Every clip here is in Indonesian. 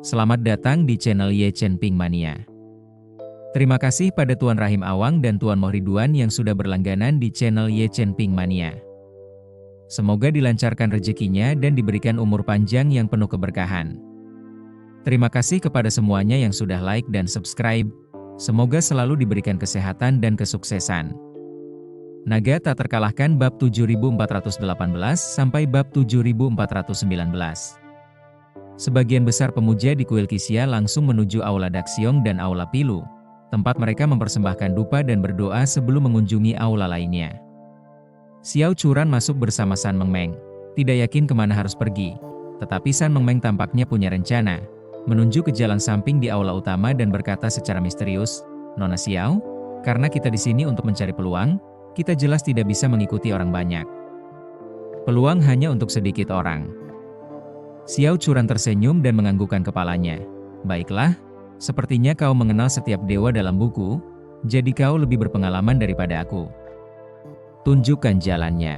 Selamat datang di channel Ye Chen Ping Mania. Terima kasih pada Tuan Rahim Awang dan Tuan Mohriduan yang sudah berlangganan di channel Ye Chen Ping Mania. Semoga dilancarkan rezekinya dan diberikan umur panjang yang penuh keberkahan. Terima kasih kepada semuanya yang sudah like dan subscribe. Semoga selalu diberikan kesehatan dan kesuksesan. Naga tak terkalahkan bab 7418 sampai bab 7419. Sebagian besar pemuja di kuil Qixia langsung menuju Aula Daxiong dan Aula Pilu, tempat mereka mempersembahkan dupa dan berdoa sebelum mengunjungi aula lainnya. Xiao Churan masuk bersama San Mengmeng, tidak yakin kemana harus pergi, tetapi San Mengmeng tampaknya punya rencana, menuju ke jalan samping di aula utama dan berkata secara misterius, "Nona Xiao, karena kita di sini untuk mencari peluang, kita jelas tidak bisa mengikuti orang banyak. Peluang hanya untuk sedikit orang." Xiao Churan tersenyum dan menganggukkan kepalanya. "Baiklah, sepertinya kau mengenal setiap dewa dalam buku, jadi kau lebih berpengalaman daripada aku. Tunjukkan jalannya."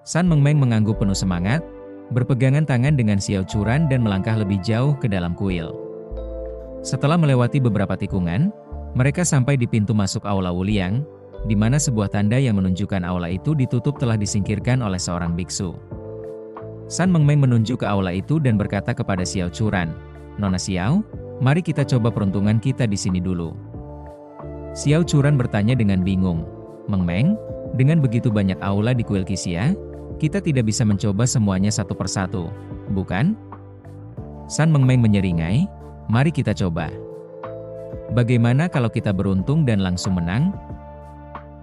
San Mengmeng mengangguk penuh semangat, berpegangan tangan dengan Xiao Churan dan melangkah lebih jauh ke dalam kuil. Setelah melewati beberapa tikungan, mereka sampai di pintu masuk Aula Wuliang, di mana sebuah tanda yang menunjukkan aula itu ditutup telah disingkirkan oleh seorang biksu. San Mengmeng menunjuk ke aula itu dan berkata kepada Xiao Churan, "Nona Xiao, mari kita coba peruntungan kita di sini dulu." Xiao Churan bertanya dengan bingung, "Mengmeng, dengan begitu banyak aula di kuil Qixia, kita tidak bisa mencoba semuanya satu persatu, bukan?" San Mengmeng menyeringai, "Mari kita coba. Bagaimana kalau kita beruntung dan langsung menang?"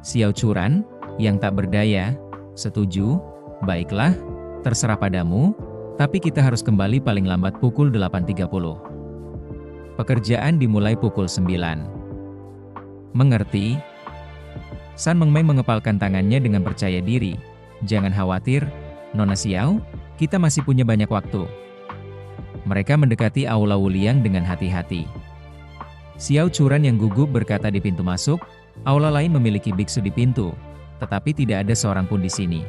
Xiao Churan, yang tak berdaya, setuju, "Baiklah, terserah padamu, tapi kita harus kembali paling lambat pukul 8.30. Pekerjaan dimulai pukul 9. Mengerti?" San Mengmeng mengepalkan tangannya dengan percaya diri. "Jangan khawatir, Nona Xiao, kita masih punya banyak waktu." Mereka mendekati Aula Wuliang dengan hati-hati. Xiao Churan yang gugup berkata di pintu masuk, "Aula lain memiliki biksu di pintu, tetapi tidak ada seorang pun di sini.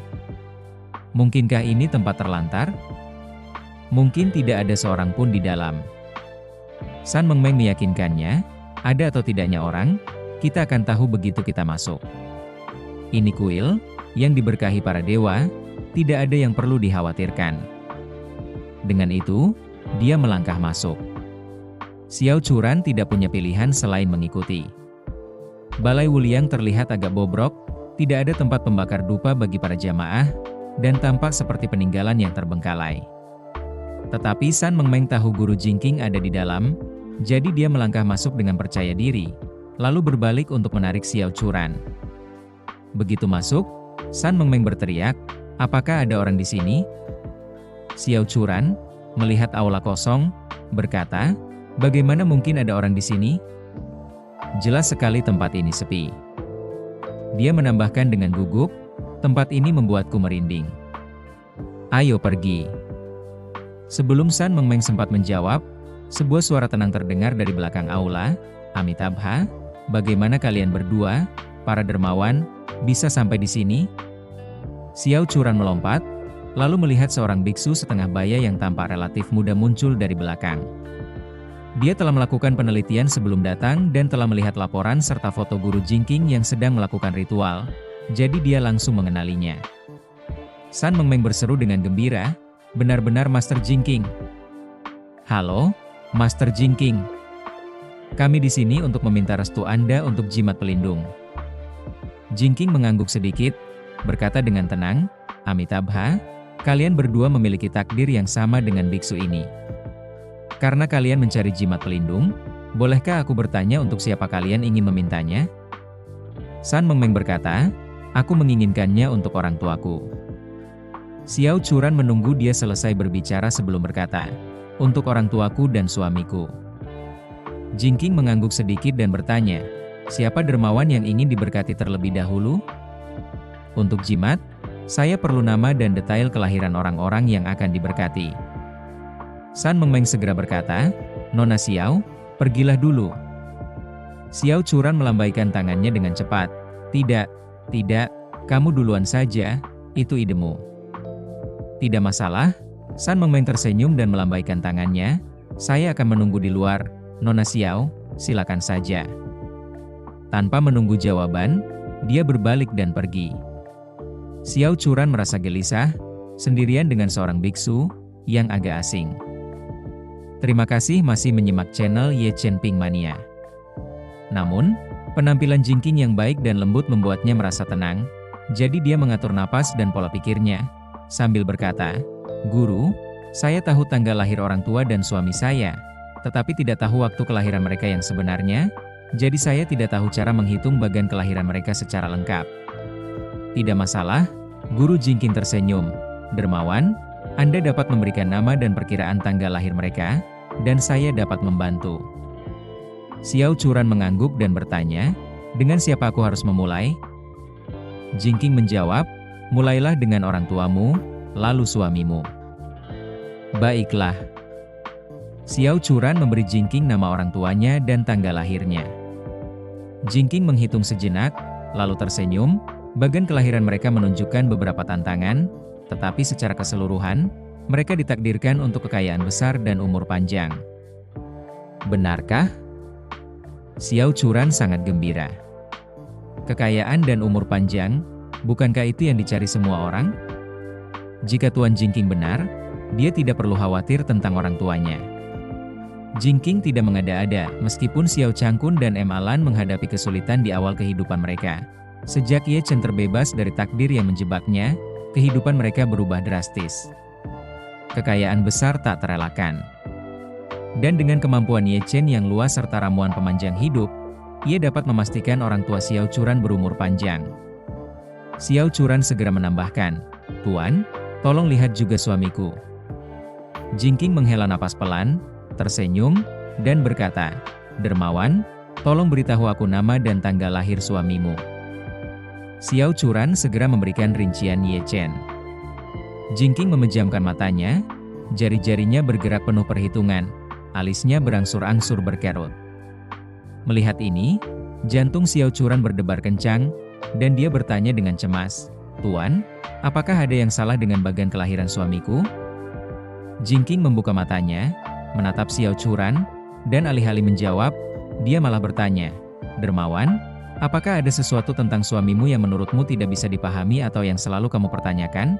Mungkinkah ini tempat terlantar? Mungkin tidak ada seorang pun di dalam." San Mengmeng meyakinkannya, "Ada atau tidaknya orang, kita akan tahu begitu kita masuk. Ini kuil, yang diberkahi para dewa, tidak ada yang perlu dikhawatirkan." Dengan itu, dia melangkah masuk. Xiao Churan tidak punya pilihan selain mengikuti. Balai Wuliang terlihat agak bobrok, tidak ada tempat pembakar dupa bagi para jamaah, dan tampak seperti peninggalan yang terbengkalai. Tetapi San Mengmeng tahu Guru Jingking ada di dalam, jadi dia melangkah masuk dengan percaya diri, lalu berbalik untuk menarik Xiao Churan. Begitu masuk, San Mengmeng berteriak, "Apakah ada orang di sini?" Xiao Churan, melihat aula kosong, berkata, "Bagaimana mungkin ada orang di sini? Jelas sekali tempat ini sepi." Dia menambahkan dengan gugup, "Tempat ini membuatku merinding. Ayo pergi." Sebelum San Mengmeng sempat menjawab, sebuah suara tenang terdengar dari belakang aula, "Amitabha, bagaimana kalian berdua, para dermawan, bisa sampai di sini?" Xiao Churan melompat, lalu melihat seorang biksu setengah baya yang tampak relatif muda muncul dari belakang. Dia telah melakukan penelitian sebelum datang dan telah melihat laporan serta foto Guru Jingking yang sedang melakukan ritual, jadi dia langsung mengenalinya. San Mengmeng berseru dengan gembira, "Benar-benar Master Jingking." "Halo, Master Jingking. Kami di sini untuk meminta restu Anda untuk jimat pelindung." Jingking mengangguk sedikit, berkata dengan tenang, "Amitabha, kalian berdua memiliki takdir yang sama dengan biksu ini. Karena kalian mencari jimat pelindung, bolehkah aku bertanya untuk siapa kalian ingin memintanya?" San Mengmeng berkata, "Aku menginginkannya untuk orang tuaku." Xiao Churan menunggu dia selesai berbicara sebelum berkata, "Untuk orang tuaku dan suamiku." Jingking mengangguk sedikit dan bertanya, "Siapa dermawan yang ingin diberkati terlebih dahulu?" "Untuk jimat, saya perlu nama dan detail kelahiran orang-orang yang akan diberkati." San Mengmeng segera berkata, "Nona Xiao, pergilah dulu." Xiao Churan melambaikan tangannya dengan cepat, "Tidak, tidak, kamu duluan saja, itu idemu." "Tidak masalah." San Mengmeng tersenyum dan melambaikan tangannya. Saya akan menunggu di luar, Nona Xiao, silakan saja. Tanpa menunggu jawaban, dia berbalik dan pergi. Xiao Churan merasa gelisah, sendirian dengan seorang biksu, yang agak asing. Terima kasih masih menyimak channel Ye Chen Ping Mania. Namun, penampilan Jingking yang baik dan lembut membuatnya merasa tenang, jadi dia mengatur napas dan pola pikirnya, sambil berkata, "Guru, saya tahu tanggal lahir orang tua dan suami saya, tetapi tidak tahu waktu kelahiran mereka yang sebenarnya, jadi saya tidak tahu cara menghitung bagian kelahiran mereka secara lengkap." "Tidak masalah," Guru Jingking tersenyum. "Dermawan, Anda dapat memberikan nama dan perkiraan tanggal lahir mereka, dan saya dapat membantu." Xiao Churan mengangguk dan bertanya, "Dengan siapa aku harus memulai?" Jingking menjawab, "Mulailah dengan orang tuamu, lalu suamimu." "Baiklah." Xiao Churan memberi Jingking nama orang tuanya dan tanggal lahirnya. Jingking menghitung sejenak, lalu tersenyum. Bagian kelahiran mereka menunjukkan beberapa tantangan, tetapi secara keseluruhan, mereka ditakdirkan untuk kekayaan besar dan umur panjang. "Benarkah?" Xiao Churan sangat gembira. Kekayaan dan umur panjang, bukankah itu yang dicari semua orang? Jika Tuan Jingking benar, dia tidak perlu khawatir tentang orang tuanya. Jingking tidak mengada-ada, meskipun Xiao Changkun dan Em Alan menghadapi kesulitan di awal kehidupan mereka. Sejak Ye Chen terbebas dari takdir yang menjebaknya, kehidupan mereka berubah drastis. Kekayaan besar tak terelakkan. Dan dengan kemampuan Ye Chen yang luas serta ramuan pemanjang hidup, ia dapat memastikan orang tua Xiao Churan berumur panjang. Xiao Churan segera menambahkan, "Tuan, tolong lihat juga suamiku." Jingking menghela napas pelan, tersenyum, dan berkata, "Dermawan, tolong beritahu aku nama dan tanggal lahir suamimu." Xiao Churan segera memberikan rincian Ye Chen. Jingking memejamkan matanya, jari-jarinya bergerak penuh perhitungan, alisnya berangsur-angsur berkerut. Melihat ini, jantung Xiao Churan berdebar kencang, dan dia bertanya dengan cemas, "Tuan, apakah ada yang salah dengan bagian kelahiran suamiku?" Jingking membuka matanya, menatap Xiao Churan, dan alih-alih menjawab, dia malah bertanya, "Dermawan, apakah ada sesuatu tentang suamimu yang menurutmu tidak bisa dipahami atau yang selalu kamu pertanyakan?"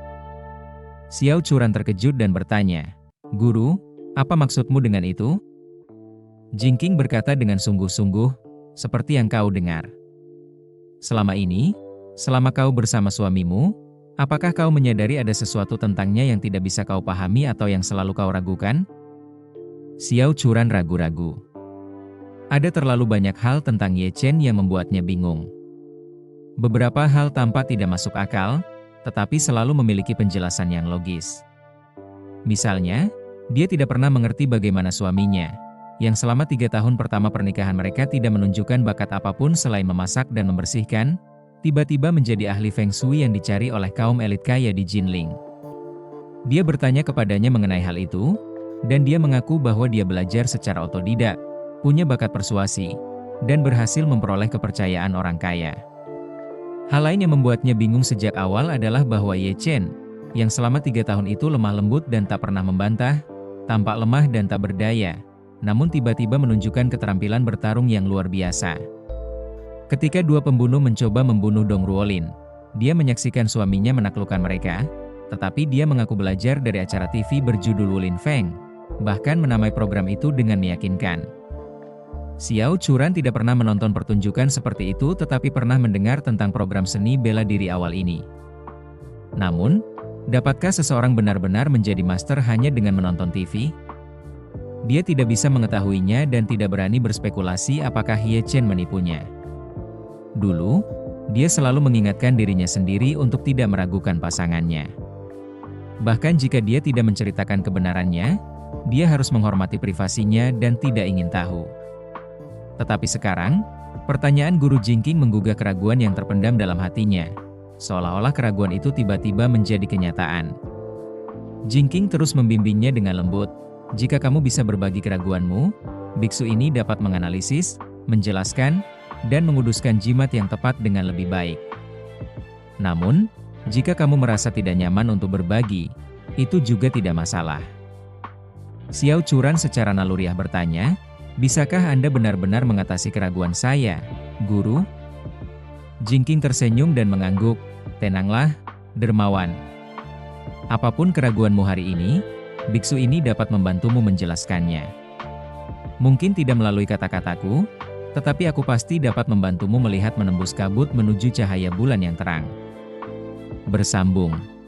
Xiao Churan terkejut dan bertanya, "Guru, apa maksudmu dengan itu?" Jingking berkata dengan sungguh-sungguh, "Seperti yang kau dengar. Selama ini, selama kau bersama suamimu, apakah kau menyadari ada sesuatu tentangnya yang tidak bisa kau pahami atau yang selalu kau ragukan?" Xiao Churan ragu-ragu. Ada terlalu banyak hal tentang Ye Chen yang membuatnya bingung. Beberapa hal tampak tidak masuk akal, tetapi selalu memiliki penjelasan yang logis. Misalnya, dia tidak pernah mengerti bagaimana suaminya, yang selama 3 tahun pertama pernikahan mereka tidak menunjukkan bakat apapun selain memasak dan membersihkan, tiba-tiba menjadi ahli Feng Shui yang dicari oleh kaum elit kaya di Jinling. Dia bertanya kepadanya mengenai hal itu, dan dia mengaku bahwa dia belajar secara otodidak, punya bakat persuasi, dan berhasil memperoleh kepercayaan orang kaya. Hal lain yang membuatnya bingung sejak awal adalah bahwa Ye Chen, yang selama 3 tahun itu lemah lembut dan tak pernah membantah, tampak lemah dan tak berdaya, namun tiba-tiba menunjukkan keterampilan bertarung yang luar biasa. Ketika dua pembunuh mencoba membunuh Dong Ruolin, dia menyaksikan suaminya menaklukkan mereka, tetapi dia mengaku belajar dari acara TV berjudul Wulin Feng, bahkan menamai program itu dengan meyakinkan. Xiao Churan tidak pernah menonton pertunjukan seperti itu tetapi pernah mendengar tentang program seni bela diri awal ini. Namun, dapatkah seseorang benar-benar menjadi master hanya dengan menonton TV? Dia tidak bisa mengetahuinya dan tidak berani berspekulasi apakah Ye Chen menipunya. Dulu, dia selalu mengingatkan dirinya sendiri untuk tidak meragukan pasangannya. Bahkan jika dia tidak menceritakan kebenarannya, dia harus menghormati privasinya dan tidak ingin tahu. Tetapi sekarang, pertanyaan Guru Jingking menggugah keraguan yang terpendam dalam hatinya, seolah-olah keraguan itu tiba-tiba menjadi kenyataan. Jingking terus membimbingnya dengan lembut, "Jika kamu bisa berbagi keraguanmu, biksu ini dapat menganalisis, menjelaskan, dan menguduskan jimat yang tepat dengan lebih baik. Namun, jika kamu merasa tidak nyaman untuk berbagi, itu juga tidak masalah." Xiao Churan secara naluriah bertanya, "Bisakah Anda benar-benar mengatasi keraguan saya, Guru?" Jingking tersenyum dan mengangguk, "Tenanglah, dermawan. Apapun keraguanmu hari ini, biksu ini dapat membantumu menjelaskannya. Mungkin tidak melalui kata-kataku, tetapi aku pasti dapat membantumu melihat menembus kabut menuju cahaya bulan yang terang." Bersambung.